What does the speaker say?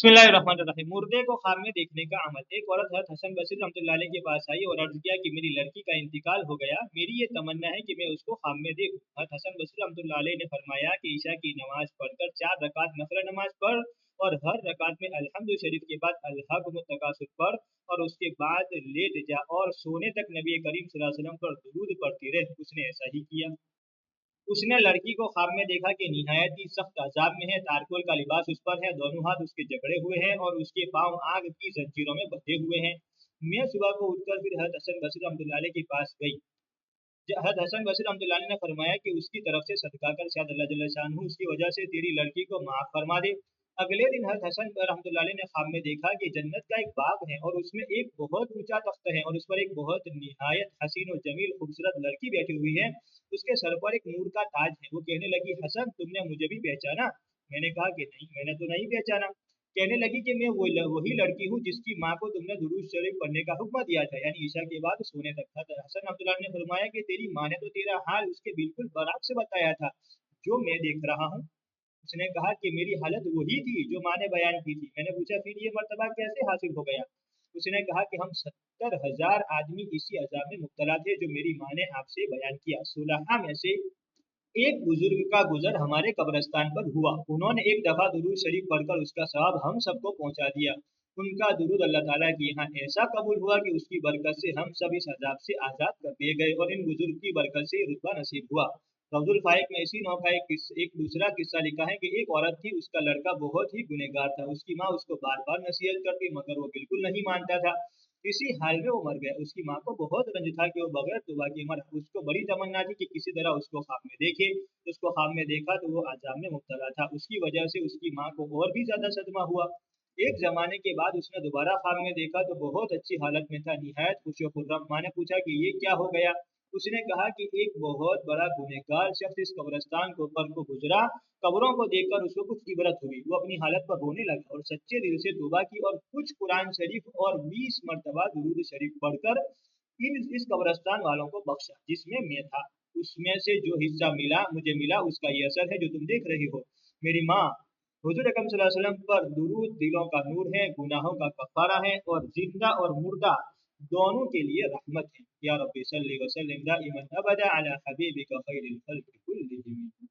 बिस्मिल्लाहिर्रहमानिर्रहीम। मुर्दे को ख्वाब में देखने का अमल। एक औरत हज़रत हसन बसरी रहमतुल्लाह अलैह के पास आई और अर्ज किया कि मेरी लड़की का इंतकाल हो गया, मेरी ये तमन्ना है कि मैं उसको ख्वाब में देखूं। हज़रत हसन बसरी रहमतुल्लाह अलैह ने फरमाया कि ईशा की नमाज पढ़कर 4 रकात नफल नमाज पढ़ और हर रकात में अल्हम्दु शरीफ के बाद अल्हाकुमुत तकासुर पढ़ और उसके बाद लेट जा और सोने तक नबी करीम सल्लल्लाहु अलैहि वसल्लम पर दुरूद पढ़ती रहे। उसने ऐसा ही किया। उसने लड़की को ख्वाब में देखा कि निहायत ही सख्त अजाब में है, तारकोल का लिबास उस पर है, दोनों हाथ उसके जकड़े हुए हैं और उसके पांव आग की जंजीरों में बंधे हुए हैं। मैं सुबह को उठकर फिर हज़रत हसन बसरी रहमतुल्लाह अलैह के पास गई। हज़रत हसन बसरी रहमतुल्लाह अलैह ने फरमाया कि उसकी तरफ से सदका कर, शायद अल्लाह जल्ल शानहू उसकी वजह से तेरी लड़की को माफ फरमा दे। अगले दिन हज़रत हसन रहमतुल्लाह अलैह ने ख्वाब में देखा कि जन्नत का एक बाग है और उसमें एक बहुत ऊंचा तख्त है और उस पर एक बहुत निहायत हसीन और जमील खूबसूरत लड़की बैठी हुई है। उसके सर पर एक नूर का ताज है। वो कहने लगी, हसन तुमने मुझे भी पहचाना? मैंने कहा कि नहीं, मैंने तो नहीं पहचाना। कहने लगी कि मैं वही लड़की हूँ जिसकी माँ को तुमने दुरूद शरीफ पढ़ने का हुक्म दिया था, यानी ईशा के बाद सोने तक था। हसन अब्दुल्ला ने फरमाया कि तेरी माँ ने तो तेरा हाल उसके बिल्कुल बराबर से बताया था जो मैं देख रहा हूँ। उसने कहा कि मेरी हालत वही थी जो माँ ने बयान की थी। मैंने पूछा फिर ये मर्तबा कैसे हासिल हो गया? उसने कहा कि हम 70,000 आदमी इसी अजाब में मुब्तला थे जो मेरी माँ ने आपसे बयान किया। 16 में से एक बुजुर्ग का गुजर हमारे कब्रिस्तान पर हुआ। उन्होंने एक दफा दुरूद शरीफ पढ़कर उसका सवाब हम सबको पहुंचा दिया। उनका दुरूद अल्लाह ताला के यहाँ ऐसा कबूल हुआ कि उसकी बरकत से हम सब इस अजाब से आजाद कर दिए गए और इन बुजुर्ग की बरकत से रुतबा नसीब हुआ। रौजुल फाइक में इसी नौ का एक दूसरा किस्सा लिखा है कि एक औरत थी, उसका लड़का बहुत ही गुनहगार था। उसकी माँ उसको बार बार नसीहत करती मगर वो बिल्कुल नहीं मानता था। इसी हाल में वो मर गया। उसकी माँ को बहुत रंज था कि वो बगैर तौबा के मरा। उसको बड़ी तमन्ना थी कि किसी तरह उसको ख्वाब में देखे। उसको ख्वाब में देखा तो वो अजाब में मुब्तला था। उसकी वजह से उसकी माँ को और भी ज्यादा सदमा हुआ। एक जमाने के बाद उसने दोबारा ख्वाब में देखा तो बहुत अच्छी हालत में था, निहायत खुश खुर्रम। माँ ने पूछा कि ये क्या हो गया? उसने कहा कि एक बहुत बड़ा गुनहगार शख्स इस कब्रिस्तान को पर को गुजरा। कब्रों को देखकर उसको कुछ इबरत हुई। वो अपनी हालत पर रोने लगा और सच्चे दिल से तौबा की और कुछ कुरान शरीफ और 20 मरतबा दुरूद शरीफ पढ़कर इस कब्रिस्तान वालों को बख्शा जिसमें मैं था। उसमें से जो हिस्सा मुझे मिला उसका ये असर है जो तुम देख रहे हो। मेरी माँ हुजूर अकरम सल्लल्लाहु अलैहि वसल्लम पर दुरूद दिलों का नूर है, गुनाहों का कफारा है और जिंदा और मुर्दा दोनों के लिए रहमत है। या रब्बी सल्ली व सल्लिम दाइमन अबदा अला हबीबिका खैरिल खल्क़ि कुल्लिहिम।